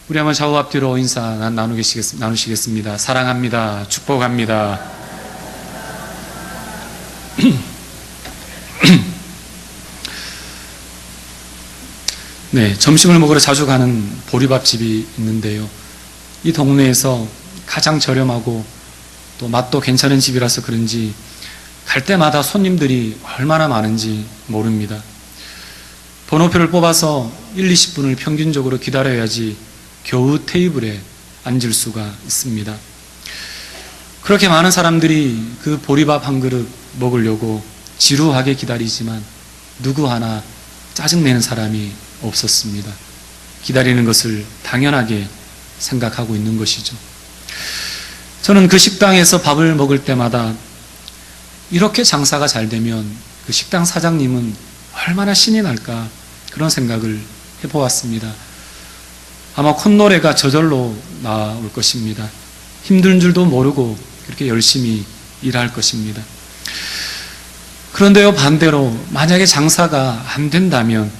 우리 한번 좌우 앞뒤로 인사 나누시겠습니다. 사랑합니다. 축복합니다. 네, 점심을 먹으러 자주 가는 보리밥집이 있는데요. 이 동네에서 가장 저렴하고 또 맛도 괜찮은 집이라서 그런지 갈 때마다 손님들이 얼마나 많은지 모릅니다. 번호표를 뽑아서 1, 20분을 평균적으로 기다려야지 겨우 테이블에 앉을 수가 있습니다. 그렇게 많은 사람들이 그 보리밥 한 그릇 먹으려고 지루하게 기다리지만 누구 하나 짜증내는 사람이 없었습니다. 기다리는 것을 당연하게 생각하고 있는 것이죠. 저는 그 식당에서 밥을 먹을 때마다 이렇게 장사가 잘 되면 그 식당 사장님은 얼마나 신이 날까 그런 생각을 해보았습니다. 아마 콧노래가 저절로 나올 것입니다. 힘든 줄도 모르고 그렇게 열심히 일할 것입니다. 그런데요, 반대로 만약에 장사가 안 된다면,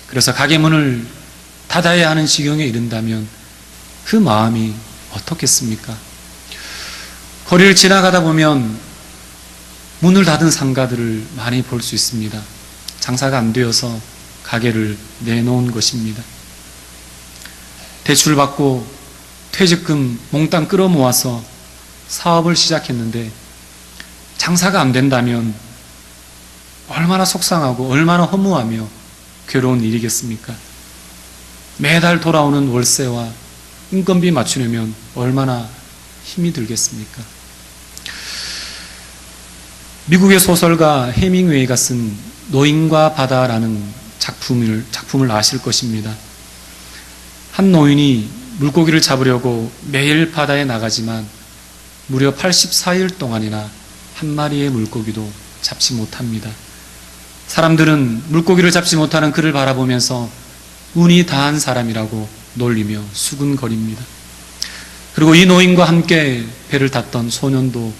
그래서 가게 문을 닫아야 하는 지경에 이른다면 그 마음이 어떻겠습니까? 거리를 지나가다 보면 문을 닫은 상가들을 많이 볼 수 있습니다. 장사가 안 되어서 가게를 내놓은 것입니다. 대출받고 퇴직금 몽땅 끌어모아서 사업을 시작했는데 장사가 안 된다면 얼마나 속상하고 얼마나 허무하며 괴로운 일이겠습니까? 매달 돌아오는 월세와 인건비 맞추려면 얼마나 힘이 들겠습니까? 미국의 소설가 해밍웨이가 쓴 노인과 바다라는 작품을 아실 것입니다. 한 노인이 물고기를 잡으려고 매일 바다에 나가지만 무려 84일 동안이나 한 마리의 물고기도 잡지 못합니다. 사람들은 물고기를 잡지 못하는 그를 바라보면서 운이 다한 사람이라고 놀리며 수군거립니다. 그리고 이 노인과 함께 배를 탔던 소년도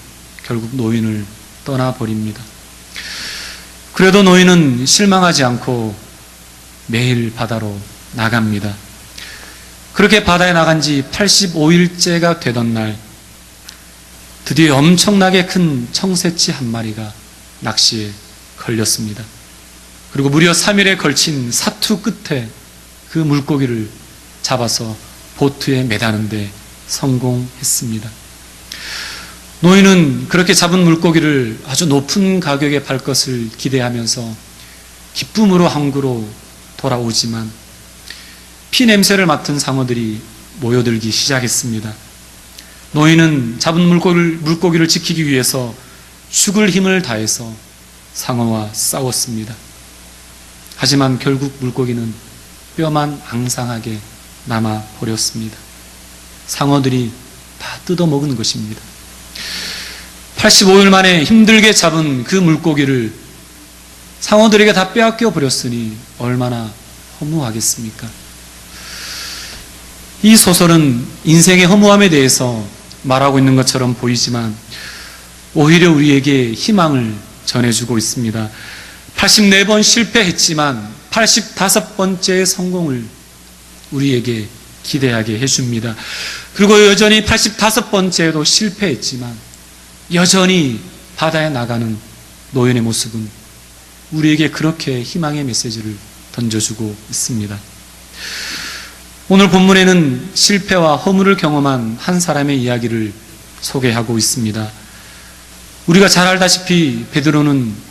결국 노인을 떠나버립니다. 그래도 노인은 실망하지 않고 매일 바다로 나갑니다. 그렇게 바다에 나간 지 85일째가 되던 날 드디어 엄청나게 큰 청새치 한 마리가 낚시에 걸렸습니다. 그리고 무려 3일에 걸친 사투 끝에 그 물고기를 잡아서 보트에 매다는데 성공했습니다. 노인은 그렇게 잡은 물고기를 아주 높은 가격에 팔 것을 기대하면서 기쁨으로 항구로 돌아오지만 피 냄새를 맡은 상어들이 모여들기 시작했습니다. 노인은 잡은 물고기를 지키기 위해서 죽을 힘을 다해서 상어와 싸웠습니다. 하지만 결국 물고기는 뼈만 앙상하게 남아버렸습니다. 상어들이 다 뜯어먹은 것입니다. 85일 만에 힘들게 잡은 그 물고기를 상어들에게 다 빼앗겨 버렸으니 얼마나 허무하겠습니까? 이 소설은 인생의 허무함에 대해서 말하고 있는 것처럼 보이지만 오히려 우리에게 희망을 전해주고 있습니다. 84번 실패했지만 85번째의 성공을 우리에게 기대하게 해줍니다. 그리고 여전히 85번째에도 실패했지만 여전히 바다에 나가는 노인의 모습은 우리에게 그렇게 희망의 메시지를 던져주고 있습니다. 오늘 본문에는 실패와 허물을 경험한 한 사람의 이야기를 소개하고 있습니다. 우리가 잘 알다시피 베드로는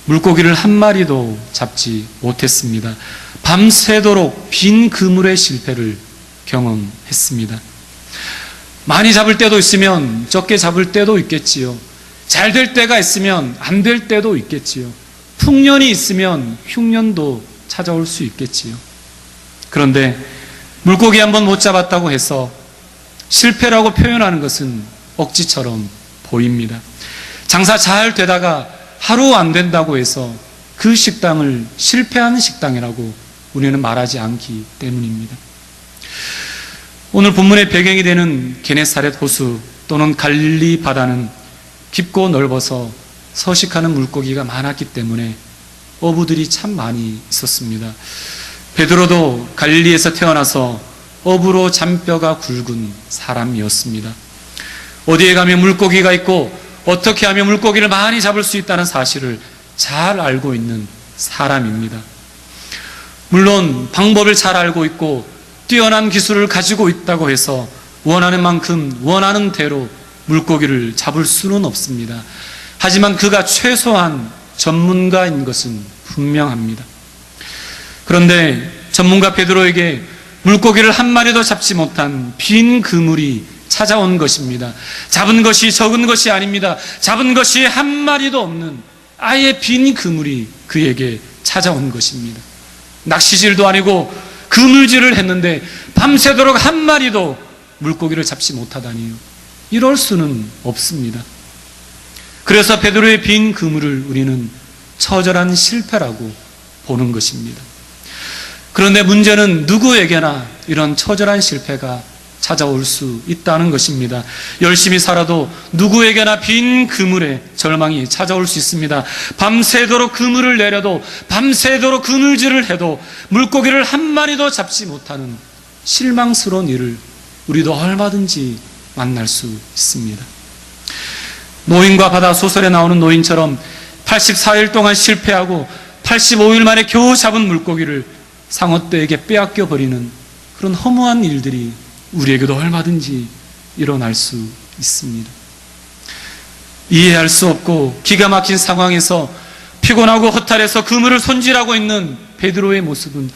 물고기를 한 마리도 잡지 못했습니다. 밤새도록 빈 그물의 실패를 경험했습니다. 많이 잡을 때도 있으면 적게 잡을 때도 있겠지요. 잘 될 때가 있으면 안 될 때도 있겠지요. 풍년이 있으면 흉년도 찾아올 수 있겠지요. 그런데 물고기 한번 못 잡았다고 해서 실패라고 표현하는 것은 억지처럼 보입니다. 장사 잘 되다가 하루 안 된다고 해서 그 식당을 실패한 식당이라고 우리는 말하지 않기 때문입니다. 오늘 본문의 배경이 되는 게네사렛 호수 또는 갈릴리 바다는 깊고 넓어서 서식하는 물고기가 많았기 때문에 어부들이 참 많이 있었습니다. 베드로도 갈릴리에서 태어나서 업으로 잔뼈가 굵은 사람이었습니다. 어디에 가면 물고기가 있고 어떻게 하면 물고기를 많이 잡을 수 있다는 사실을 잘 알고 있는 사람입니다. 물론 방법을 잘 알고 있고 뛰어난 기술을 가지고 있다고 해서 원하는 만큼 원하는 대로 물고기를 잡을 수는 없습니다. 하지만 그가 최소한 전문가인 것은 분명합니다. 그런데 전문가 베드로에게 물고기를 한 마리도 잡지 못한 빈 그물이 찾아온 것입니다. 잡은 것이 적은 것이 아닙니다. 잡은 것이 한 마리도 없는 아예 빈 그물이 그에게 찾아온 것입니다. 낚시질도 아니고 그물질을 했는데 밤새도록 한 마리도 물고기를 잡지 못하다니요. 이럴 수는 없습니다. 그래서 베드로의 빈 그물을 우리는 처절한 실패라고 보는 것입니다. 그런데 문제는 누구에게나 이런 처절한 실패가 찾아올 수 있다는 것입니다. 열심히 살아도 누구에게나 빈 그물에 절망이 찾아올 수 있습니다. 밤새도록 그물을 내려도 밤새도록 그물질을 해도 물고기를 한 마리도 잡지 못하는 실망스러운 일을 우리도 얼마든지 만날 수 있습니다. 노인과 바다 소설에 나오는 노인처럼 84일 동안 실패하고 85일 만에 겨우 잡은 물고기를 상어떼에게 빼앗겨 버리는 그런 허무한 일들이 우리에게도 얼마든지 일어날 수 있습니다. 이해할 수 없고 기가 막힌 상황에서 피곤하고 허탈해서 그물을 손질하고 있는 베드로의 모습은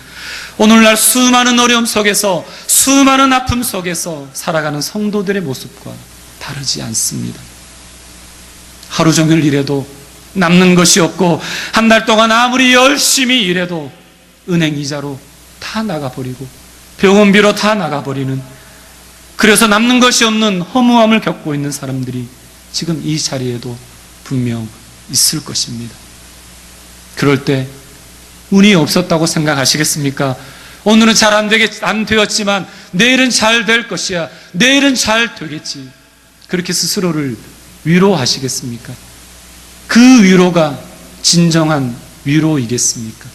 오늘날 수많은 어려움 속에서 수많은 아픔 속에서 살아가는 성도들의 모습과 다르지 않습니다. 하루 종일 일해도 남는 것이 없고 한 달 동안 아무리 열심히 일해도 은행 이자로 다 나가버리고 병원비로 다 나가버리는, 그래서 남는 것이 없는 허무함을 겪고 있는 사람들이 지금 이 자리에도 분명 있을 것입니다. 그럴 때 운이 없었다고 생각하시겠습니까? 오늘은 잘 안 되었지만 내일은 잘 될 것이야, 내일은 잘 되겠지, 그렇게 스스로를 위로하시겠습니까? 그 위로가 진정한 위로이겠습니까?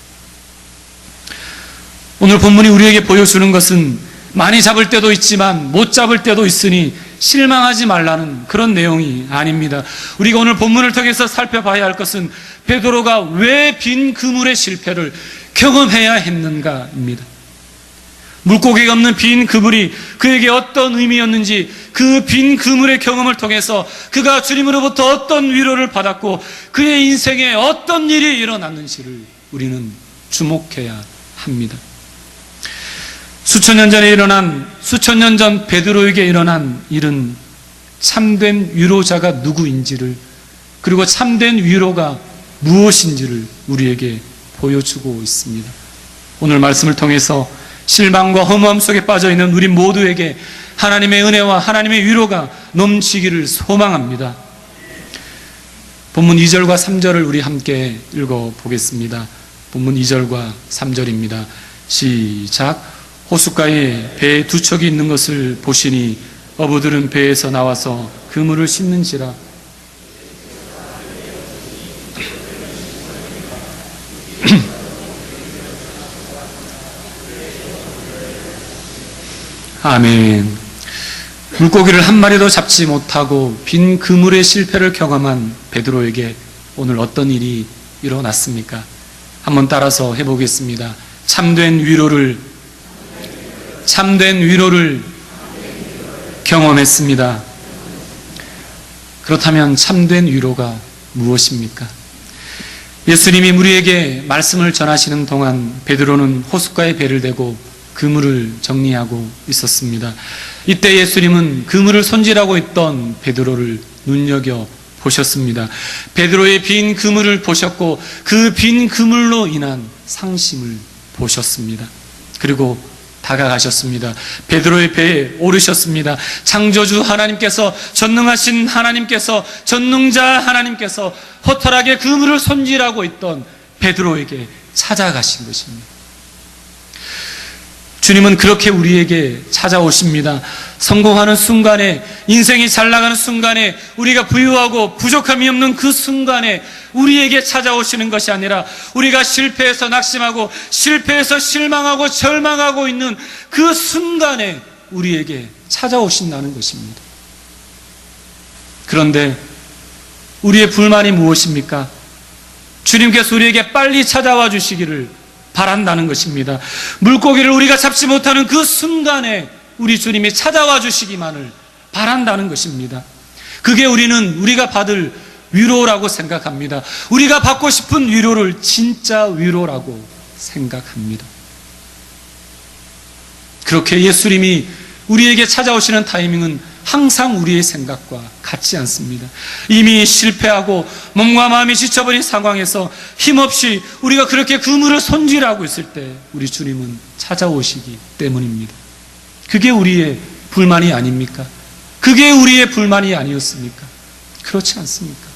오늘 본문이 우리에게 보여주는 것은 많이 잡을 때도 있지만 못 잡을 때도 있으니 실망하지 말라는 그런 내용이 아닙니다. 우리가 오늘 본문을 통해서 살펴봐야 할 것은 베드로가 왜 빈 그물의 실패를 경험해야 했는가입니다. 물고기가 없는 빈 그물이 그에게 어떤 의미였는지, 그 빈 그물의 경험을 통해서 그가 주님으로부터 어떤 위로를 받았고 그의 인생에 어떤 일이 일어났는지를 우리는 주목해야 합니다. 수천 년 전 베드로에게 일어난 일은 참된 위로자가 누구인지를, 그리고 참된 위로가 무엇인지를 우리에게 보여주고 있습니다. 오늘 말씀을 통해서 실망과 허무함 속에 빠져있는 우리 모두에게 하나님의 은혜와 하나님의 위로가 넘치기를 소망합니다. 본문 2절과 3절을 우리 함께 읽어보겠습니다. 본문 2절과 3절입니다. 시작. 호숫가에 배 두 척이 있는 것을 보시니 어부들은 배에서 나와서 그물을 씻는지라. 아멘. 물고기를 한 마리도 잡지 못하고 빈 그물의 실패를 경험한 베드로에게 오늘 어떤 일이 일어났습니까? 한번 따라서 해보겠습니다. 참된 위로를 경험했습니다. 그렇다면 참된 위로가 무엇입니까? 예수님이 우리에게 말씀을 전하시는 동안 베드로는 호숫가에 배를 대고 그물을 정리하고 있었습니다. 이때 예수님은 그물을 손질하고 있던 베드로를 눈여겨보셨습니다. 베드로의 빈 그물을 보셨고 그 빈 그물로 인한 상심을 보셨습니다. 그리고 다가가셨습니다. 베드로의 배에 오르셨습니다. 창조주 하나님께서, 전능하신 하나님께서, 전능자 하나님께서 허탈하게 그물을 손질하고 있던 베드로에게 찾아가신 것입니다. 주님은 그렇게 우리에게 찾아오십니다. 성공하는 순간에, 인생이 잘 나가는 순간에, 우리가 부유하고 부족함이 없는 그 순간에, 우리에게 찾아오시는 것이 아니라 우리가 실패해서 낙심하고 실패해서 실망하고 절망하고 있는 그 순간에 우리에게 찾아오신다는 것입니다. 그런데 우리의 불만이 무엇입니까? 주님께서 우리에게 빨리 찾아와 주시기를 바란다는 것입니다. 물고기를 우리가 잡지 못하는 그 순간에 우리 주님이 찾아와 주시기만을 바란다는 것입니다. 그게 우리가 받을 위로라고 생각합니다. 우리가 받고 싶은 위로를 진짜 위로라고 생각합니다. 그렇게 예수님이 우리에게 찾아오시는 타이밍은 항상 우리의 생각과 같지 않습니다. 이미 실패하고 몸과 마음이 지쳐버린 상황에서 힘없이 우리가 그렇게 그물을 손질하고 있을 때 우리 주님은 찾아오시기 때문입니다. 그게 우리의 불만이 아닙니까? 그게 우리의 불만이 아니었습니까? 그렇지 않습니까?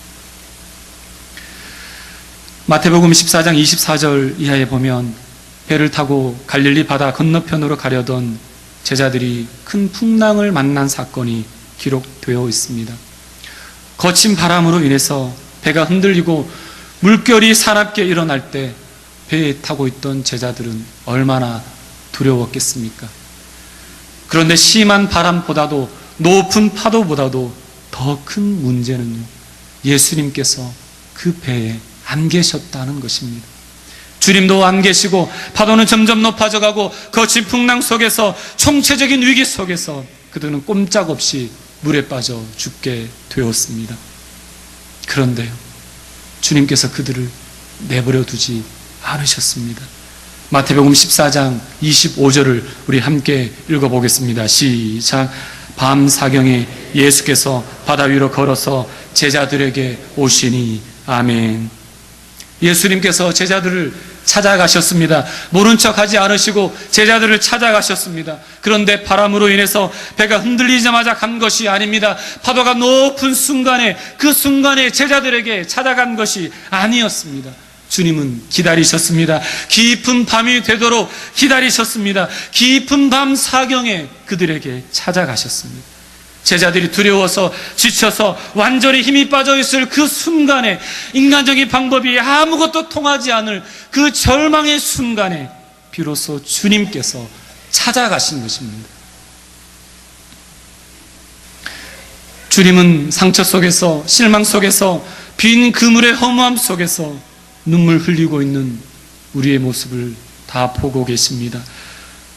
마태복음 14장 24절 이하에 보면 배를 타고 갈릴리 바다 건너편으로 가려던 제자들이 큰 풍랑을 만난 사건이 기록되어 있습니다. 거친 바람으로 인해서 배가 흔들리고 물결이 사납게 일어날 때 배에 타고 있던 제자들은 얼마나 두려웠겠습니까? 그런데 심한 바람보다도 높은 파도보다도 더 큰 문제는요, 예수님께서 그 배에 안 계셨다는 것입니다. 주님도 안 계시고 파도는 점점 높아져 가고 거친 풍랑 속에서 총체적인 위기 속에서 그들은 꼼짝없이 물에 빠져 죽게 되었습니다. 그런데요, 주님께서 그들을 내버려 두지 않으셨습니다. 마태복음 14장 25절을 우리 함께 읽어보겠습니다. 시작. 밤 사경에 예수께서 바다 위로 걸어서 제자들에게 오시니. 아멘. 예수님께서 제자들을 찾아가셨습니다. 모른 척하지 않으시고 제자들을 찾아가셨습니다. 그런데 바람으로 인해서 배가 흔들리자마자 간 것이 아닙니다. 파도가 높은 순간에, 그 순간에 제자들에게 찾아간 것이 아니었습니다. 주님은 기다리셨습니다. 깊은 밤이 되도록 기다리셨습니다. 깊은 밤 사경에 그들에게 찾아가셨습니다. 제자들이 두려워서 지쳐서 완전히 힘이 빠져 있을 그 순간에, 인간적인 방법이 아무것도 통하지 않을 그 절망의 순간에 비로소 주님께서 찾아가신 것입니다. 주님은 상처 속에서, 실망 속에서, 빈 그물의 허무함 속에서 눈물 흘리고 있는 우리의 모습을 다 보고 계십니다.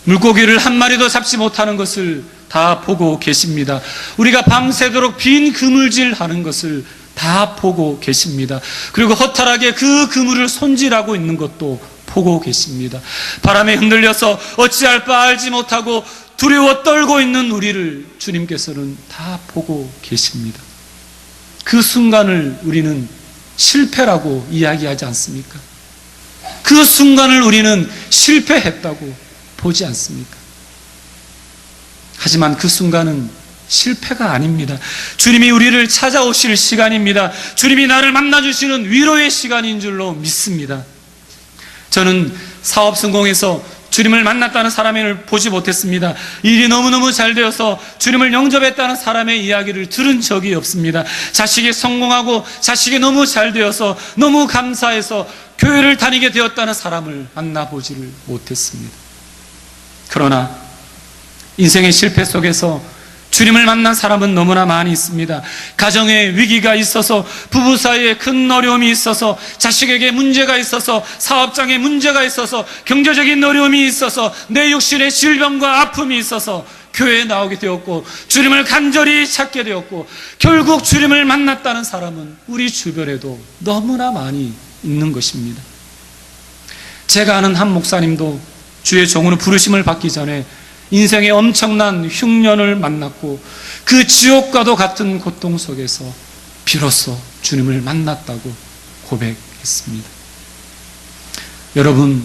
물고기를 한 마리도 잡지 못하는 것을 다 보고 계십니다. 우리가 밤새도록 빈 그물질 하는 것을 다 보고 계십니다. 그리고 허탈하게 그 그물을 손질하고 있는 것도 보고 계십니다. 바람에 흔들려서 어찌할 바 알지 못하고 두려워 떨고 있는 우리를 주님께서는 다 보고 계십니다. 그 순간을 우리는 실패라고 이야기하지 않습니까? 그 순간을 우리는 실패했다고 보지 않습니까? 하지만 그 순간은 실패가 아닙니다. 주님이 우리를 찾아오실 시간입니다. 주님이 나를 만나주시는 위로의 시간인 줄로 믿습니다. 저는 사업 성공해서 주님을 만났다는 사람을 보지 못했습니다. 일이 너무너무 잘 되어서 주님을 영접했다는 사람의 이야기를 들은 적이 없습니다. 자식이 성공하고 자식이 너무 잘 되어서 너무 감사해서 교회를 다니게 되었다는 사람을 만나보지를 못했습니다. 그러나 인생의 실패 속에서 주님을 만난 사람은 너무나 많이 있습니다. 가정에 위기가 있어서, 부부 사이에 큰 어려움이 있어서, 자식에게 문제가 있어서, 사업장에 문제가 있어서, 경제적인 어려움이 있어서, 내 육신의 질병과 아픔이 있어서 교회에 나오게 되었고, 주님을 간절히 찾게 되었고, 결국 주님을 만났다는 사람은 우리 주변에도 너무나 많이 있는 것입니다. 제가 아는 한 목사님도 주의 종으로 부르심을 받기 전에 인생의 엄청난 흉년을 만났고 그 지옥과도 같은 고통 속에서 비로소 주님을 만났다고 고백했습니다. 여러분,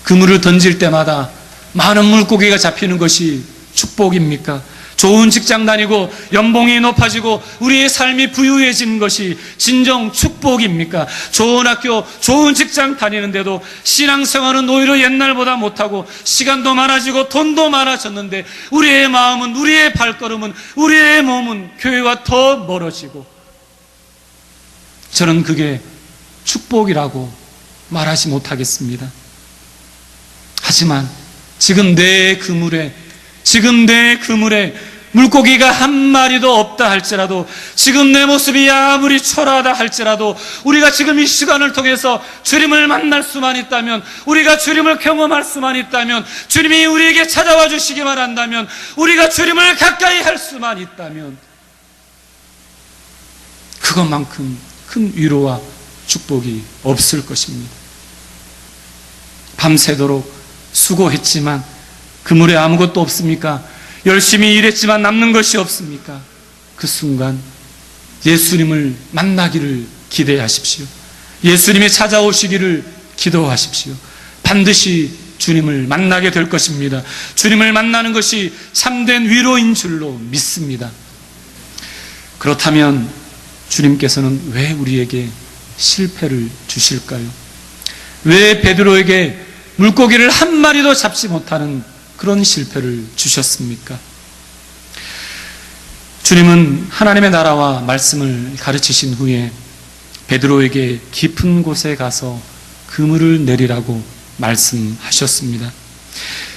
그물을 던질 때마다 많은 물고기가 잡히는 것이 축복입니까? 좋은 직장 다니고 연봉이 높아지고 우리의 삶이 부유해지는 것이 진정 축복입니까? 좋은 학교, 좋은 직장 다니는데도 신앙생활은 오히려 옛날보다 못하고 시간도 많아지고 돈도 많아졌는데 우리의 마음은, 우리의 발걸음은, 우리의 몸은 교회와 더 멀어지고, 저는 그게 축복이라고 말하지 못하겠습니다. 하지만 지금 내 그물에 물고기가 한 마리도 없다 할지라도, 지금 내 모습이 아무리 초라하다 할지라도, 우리가 지금 이 시간을 통해서 주님을 만날 수만 있다면, 우리가 주님을 경험할 수만 있다면, 주님이 우리에게 찾아와 주시기만 한다면, 우리가 주님을 가까이 할 수만 있다면, 그것만큼 큰 위로와 축복이 없을 것입니다. 밤새도록 수고했지만 그물에 아무것도 없습니까? 열심히 일했지만 남는 것이 없습니까? 그 순간 예수님을 만나기를 기대하십시오. 예수님이 찾아오시기를 기도하십시오. 반드시 주님을 만나게 될 것입니다. 주님을 만나는 것이 참된 위로인 줄로 믿습니다. 그렇다면 주님께서는 왜 우리에게 실패를 주실까요? 왜 베드로에게 물고기를 한 마리도 잡지 못하는 그런 실패를 주셨습니까? 주님은 하나님의 나라와 말씀을 가르치신 후에 베드로에게 깊은 곳에 가서 그물을 내리라고 말씀하셨습니다.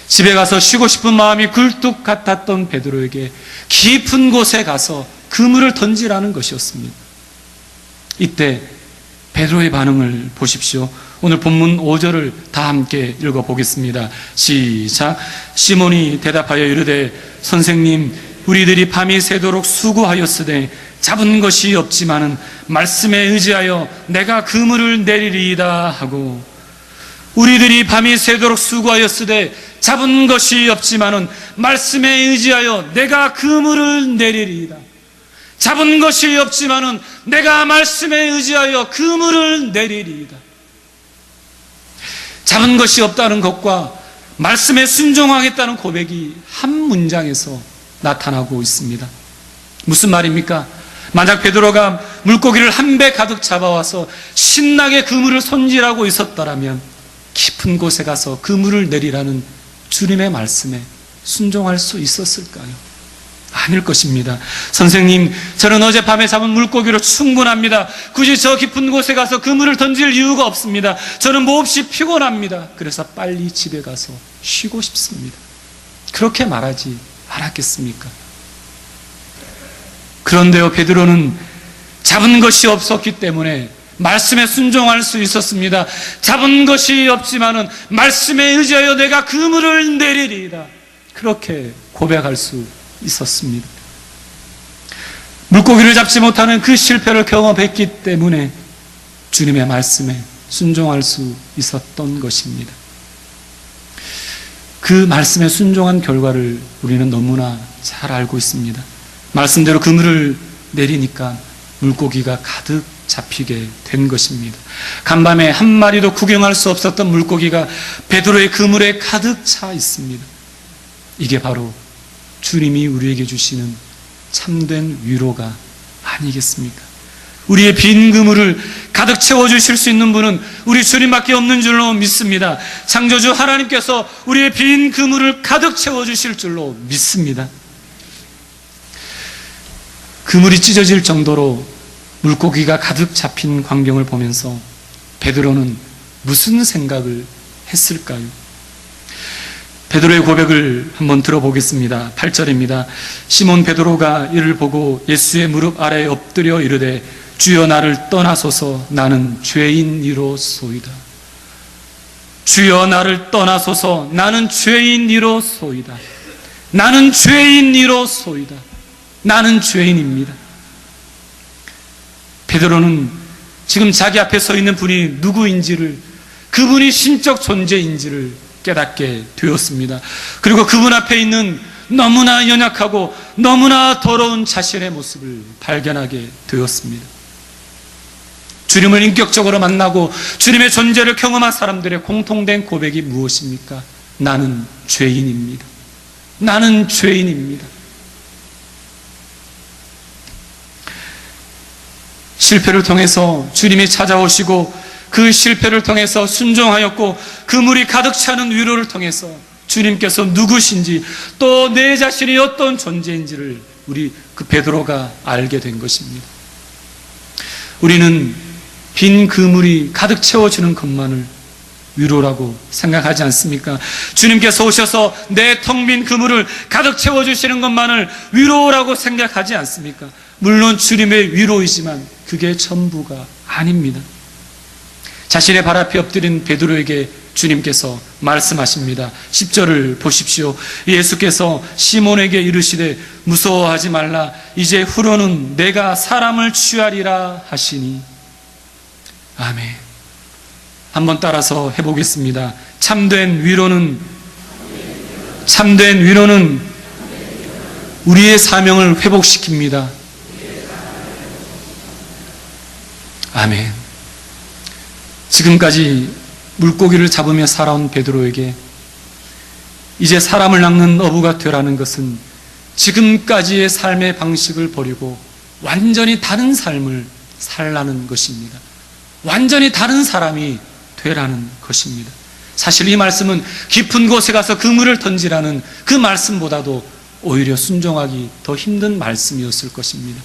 집에 가서 쉬고 싶은 마음이 굴뚝 같았던 베드로에게 깊은 곳에 가서 그물을 던지라는 것이었습니다. 이때 베드로의 반응을 보십시오. 오늘 본문 5절을 다 함께 읽어보겠습니다. 시작. 시몬이 대답하여 이르되 선생님, 우리들이 밤이 새도록 수고하였으되 잡은 것이 없지만은 말씀에 의지하여 내가 그물을 내리리이다 하고, 우리들이 밤이 새도록 수고하였으되 잡은 것이 없지만은 말씀에 의지하여 내가 그물을 내리리이다. 잡은 것이 없지만은 내가 말씀에 의지하여 그물을 내리리이다. 잡은 것이 없다는 것과 말씀에 순종하겠다는 고백이 한 문장에서 나타나고 있습니다. 무슨 말입니까? 만약 베드로가 물고기를 한 배 가득 잡아와서 신나게 그물을 손질하고 있었더라면 깊은 곳에 가서 그물을 내리라는 주님의 말씀에 순종할 수 있었을까요? 아닐 것입니다. 선생님, 저는 어젯밤에 잡은 물고기로 충분합니다. 굳이 저 깊은 곳에 가서 그물을 던질 이유가 없습니다. 저는 몹시 피곤합니다. 그래서 빨리 집에 가서 쉬고 싶습니다. 그렇게 말하지 않았겠습니까? 그런데요, 베드로는 잡은 것이 없었기 때문에 말씀에 순종할 수 있었습니다. 잡은 것이 없지만은 말씀에 의지하여 내가 그물을 내리리이다. 그렇게 고백할 수 있었습니다. 물고기를 잡지 못하는 그 실패를 경험했기 때문에 주님의 말씀에 순종할 수 있었던 것입니다. 그 말씀에 순종한 결과를 우리는 너무나 잘 알고 있습니다. 말씀대로 그물을 내리니까 물고기가 가득 잡히게 된 것입니다. 간밤에 한 마리도 구경할 수 없었던 물고기가 베드로의 그물에 가득 차 있습니다. 이게 바로 주님이 우리에게 주시는 참된 위로가 아니겠습니까? 우리의 빈 그물을 가득 채워주실 수 있는 분은 우리 주님밖에 없는 줄로 믿습니다. 창조주 하나님께서 우리의 빈 그물을 가득 채워주실 줄로 믿습니다. 그물이 찢어질 정도로 물고기가 가득 잡힌 광경을 보면서 베드로는 무슨 생각을 했을까요? 베드로의 고백을 한번 들어보겠습니다. 8절입니다. 시몬 베드로가 이를 보고 예수의 무릎 아래에 엎드려 이르되 주여 나를 떠나소서 나는 죄인이로소이다. 주여 나를 떠나소서 나는 죄인이로소이다. 나는 죄인이로소이다. 나는 죄인입니다. 베드로는 지금 자기 앞에 서 있는 분이 누구인지를, 그분이 신적 존재인지를 깨닫게 되었습니다. 그리고 그분 앞에 있는 너무나 연약하고 너무나 더러운 자신의 모습을 발견하게 되었습니다. 주님을 인격적으로 만나고 주님의 존재를 경험한 사람들의 공통된 고백이 무엇입니까? 나는 죄인입니다. 나는 죄인입니다. 실패를 통해서 주님이 찾아오시고 그 실패를 통해서 순종하였고 그물이 가득 차는 위로를 통해서 주님께서 누구신지 또 내 자신이 어떤 존재인지를 우리 그 베드로가 알게 된 것입니다. 우리는 빈 그물이 가득 채워주는 것만을 위로라고 생각하지 않습니까? 주님께서 오셔서 내 텅 빈 그물을 가득 채워주시는 것만을 위로라고 생각하지 않습니까? 물론 주님의 위로이지만 그게 전부가 아닙니다. 자신의 발 앞에 엎드린 베드로에게 주님께서 말씀하십니다. 10절을 보십시오. 예수께서 시몬에게 이르시되 무서워하지 말라. 이제 후로는 내가 사람을 취하리라 하시니. 아멘. 한번 따라서 해보겠습니다. 참된 위로는 우리의 사명을 회복시킵니다. 아멘. 지금까지 물고기를 잡으며 살아온 베드로에게 이제 사람을 낚는 어부가 되라는 것은 지금까지의 삶의 방식을 버리고 완전히 다른 삶을 살라는 것입니다. 완전히 다른 사람이 되라는 것입니다. 사실 이 말씀은 깊은 곳에 가서 그물을 던지라는 그 말씀보다도 오히려 순종하기 더 힘든 말씀이었을 것입니다.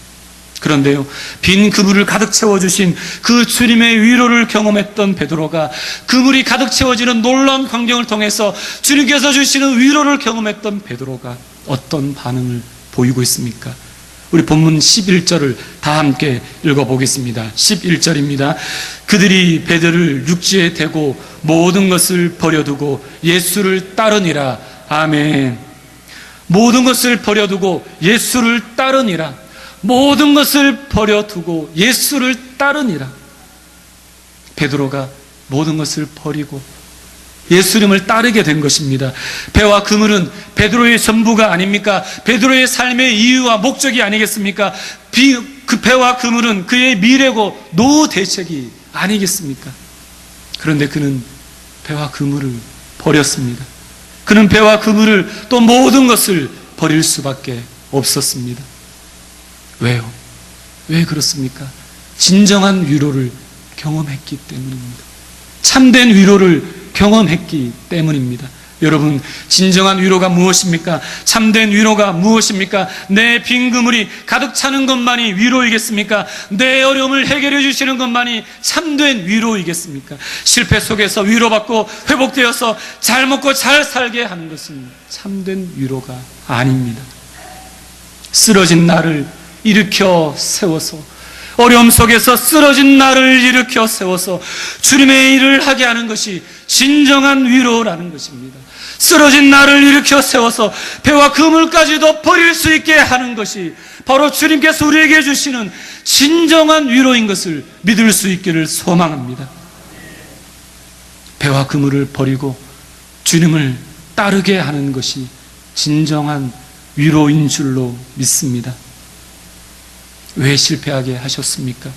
그런데요, 빈 그물을 가득 채워주신 그 주님의 위로를 경험했던 베드로가 그물이 가득 채워지는 놀라운 광경을 통해서 주님께서 주시는 위로를 경험했던 베드로가 어떤 반응을 보이고 있습니까? 우리 본문 11절을 다 함께 읽어보겠습니다. 11절입니다. 그들이 배들을 육지에 대고 모든 것을 버려두고 예수를 따르니라. 아멘. 모든 것을 버려두고 예수를 따르니라. 모든 것을 버려두고 예수를 따르니라. 베드로가 모든 것을 버리고 예수님을 따르게 된 것입니다. 배와 그물은 베드로의 전부가 아닙니까? 베드로의 삶의 이유와 목적이 아니겠습니까? 그 배와 그물은 그의 미래고 노후 대책이 아니겠습니까? 그런데 그는 배와 그물을 버렸습니다. 그는 배와 그물을 또 모든 것을 버릴 수밖에 없었습니다. 왜요? 왜 그렇습니까? 진정한 위로를 경험했기 때문입니다. 참된 위로를 경험했기 때문입니다. 여러분, 진정한 위로가 무엇입니까? 참된 위로가 무엇입니까? 내 빈 그물이 가득 차는 것만이 위로이겠습니까? 내 어려움을 해결해 주시는 것만이 참된 위로이겠습니까? 실패 속에서 위로받고 회복되어서 잘 먹고 잘 살게 하는 것은 참된 위로가 아닙니다. 쓰러진 나를 일으켜 세워서, 어려움 속에서 쓰러진 나를 일으켜 세워서 주님의 일을 하게 하는 것이 진정한 위로라는 것입니다. 쓰러진 나를 일으켜 세워서 배와 그물까지도 버릴 수 있게 하는 것이 바로 주님께서 우리에게 주시는 진정한 위로인 것을 믿을 수 있기를 소망합니다. 배와 그물을 버리고 주님을 따르게 하는 것이 진정한 위로인 줄로 믿습니다. 왜 실패하게 하셨습니까?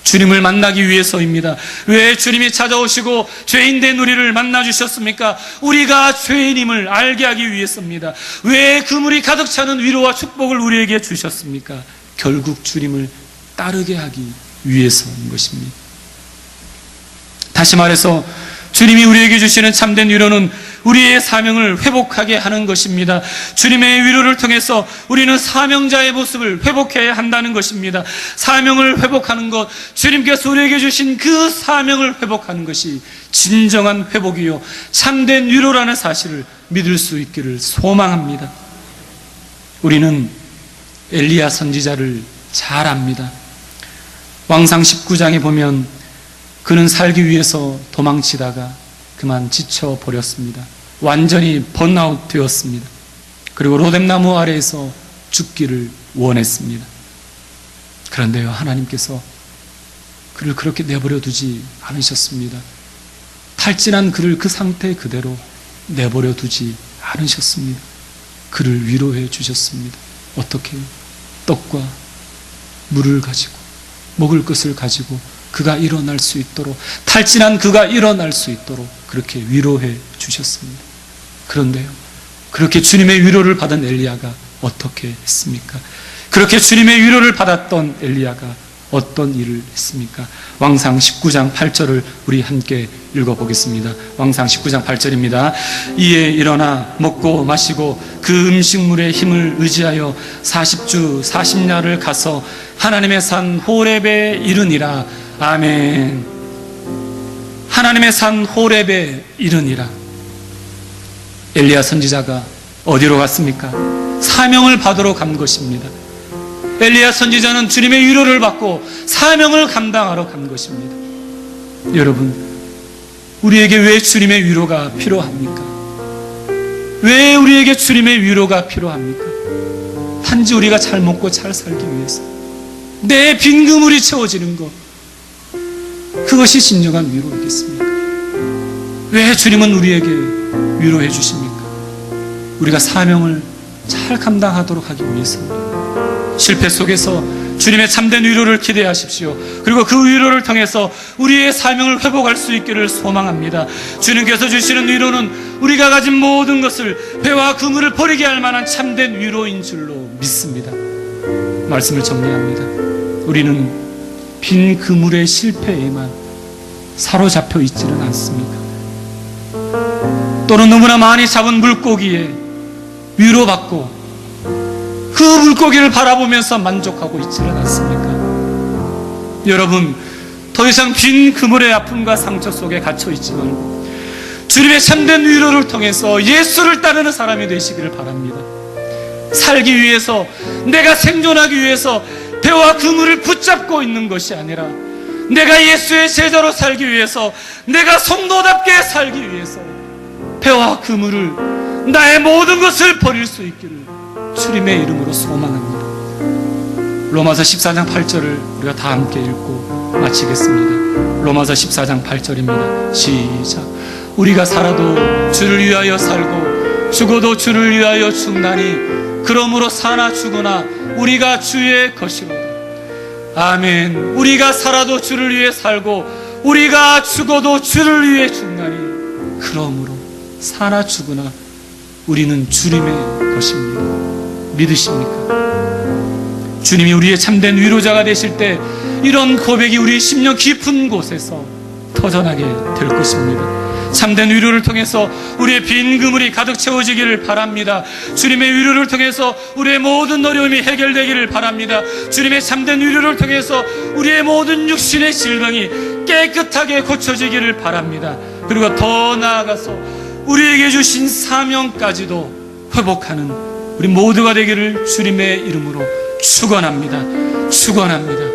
주님을 만나기 위해서입니다. 왜 주님이 찾아오시고 죄인된 우리를 만나주셨습니까? 우리가 죄인임을 알게 하기 위해서입니다. 왜 그물이 가득 차는 위로와 축복을 우리에게 주셨습니까? 결국 주님을 따르게 하기 위해서인 것입니다. 다시 말해서 주님이 우리에게 주시는 참된 위로는 우리의 사명을 회복하게 하는 것입니다. 주님의 위로를 통해서 우리는 사명자의 모습을 회복해야 한다는 것입니다. 사명을 회복하는 것, 주님께서 우리에게 주신 그 사명을 회복하는 것이 진정한 회복이요 참된 위로라는 사실을 믿을 수 있기를 소망합니다. 우리는 엘리야 선지자를 잘 압니다. 왕상 19장에 보면 그는 살기 위해서 도망치다가 그만 지쳐버렸습니다. 완전히 번아웃 되었습니다. 그리고 로뎀나무 아래에서 죽기를 원했습니다. 그런데요, 하나님께서 그를 그렇게 내버려 두지 않으셨습니다. 탈진한 그를 그 상태 그대로 내버려 두지 않으셨습니다. 그를 위로해 주셨습니다. 어떻게? 떡과 물을 가지고, 먹을 것을 가지고 그가 일어날 수 있도록, 탈진한 그가 일어날 수 있도록 그렇게 위로해 주셨습니다. 그런데요, 그렇게 주님의 위로를 받은 엘리야가 어떻게 했습니까? 그렇게 주님의 위로를 받았던 엘리야가 어떤 일을 했습니까? 왕상 19장 8절을 우리 함께 읽어보겠습니다. 왕상 19장 8절입니다. 이에 일어나 먹고 마시고 그 음식물의 힘을 의지하여 40주 40야를 가서 하나님의 산 호렙에 이르니라. 아멘. 하나님의 산 호렙에 이르니라. 엘리야 선지자가 어디로 갔습니까? 사명을 받으러 간 것입니다. 엘리야 선지자는 주님의 위로를 받고 사명을 감당하러 간 것입니다. 여러분, 우리에게 왜 주님의 위로가 필요합니까? 왜 우리에게 주님의 위로가 필요합니까? 단지 우리가 잘 먹고 잘 살기 위해서, 내 빈 그물이 채워지는 것, 그것이 진정한 위로이겠습니까? 왜 주님은 우리에게 위로해 주십니까? 우리가 사명을 잘 감당하도록 하기 위해서입니다. 실패 속에서 주님의 참된 위로를 기대하십시오. 그리고 그 위로를 통해서 우리의 사명을 회복할 수 있기를 소망합니다. 주님께서 주시는 위로는 우리가 가진 모든 것을, 배와 그물을 버리게 할 만한 참된 위로인 줄로 믿습니다. 말씀을 정리합니다. 우리는 빈 그물의 실패에만 사로잡혀 있지는 않습니까? 또는 너무나 많이 잡은 물고기에 위로받고 그 물고기를 바라보면서 만족하고 있지는 않습니까? 여러분, 더 이상 빈 그물의 아픔과 상처 속에 갇혀 있지 말고 주님의 참된 위로를 통해서 예수를 따르는 사람이 되시기를 바랍니다. 살기 위해서, 내가 생존하기 위해서 배와 그물을 붙잡고 있는 것이 아니라, 내가 예수의 제자로 살기 위해서, 내가 성도답게 살기 위해서 배와 그물을, 나의 모든 것을 버릴 수 있기를 주님의 이름으로 소망합니다. 로마서 14장 8절을 우리가 다 함께 읽고 마치겠습니다. 로마서 14장 8절입니다. 시작. 우리가 살아도 주를 위하여 살고 죽어도 주를 위하여 죽나니 그러므로 사나 죽으나 우리가 주의 것이로다. 아멘. 우리가 살아도 주를 위해 살고 우리가 죽어도 주를 위해 죽나니 그러므로 사나 죽으나 우리는 주님의 것입니다. 믿으십니까? 주님이 우리의 참된 위로자가 되실 때 이런 고백이 우리의 심령 깊은 곳에서 터져나게 될 것입니다. 참된 위로를 통해서 우리의 빈 그물이 가득 채워지기를 바랍니다. 주님의 위로를 통해서 우리의 모든 어려움이 해결되기를 바랍니다. 주님의 참된 위로를 통해서 우리의 모든 육신의 질병이 깨끗하게 고쳐지기를 바랍니다. 그리고 더 나아가서 우리에게 주신 사명까지도 회복하는 우리 모두가 되기를 주님의 이름으로 축원합니다. 축원합니다.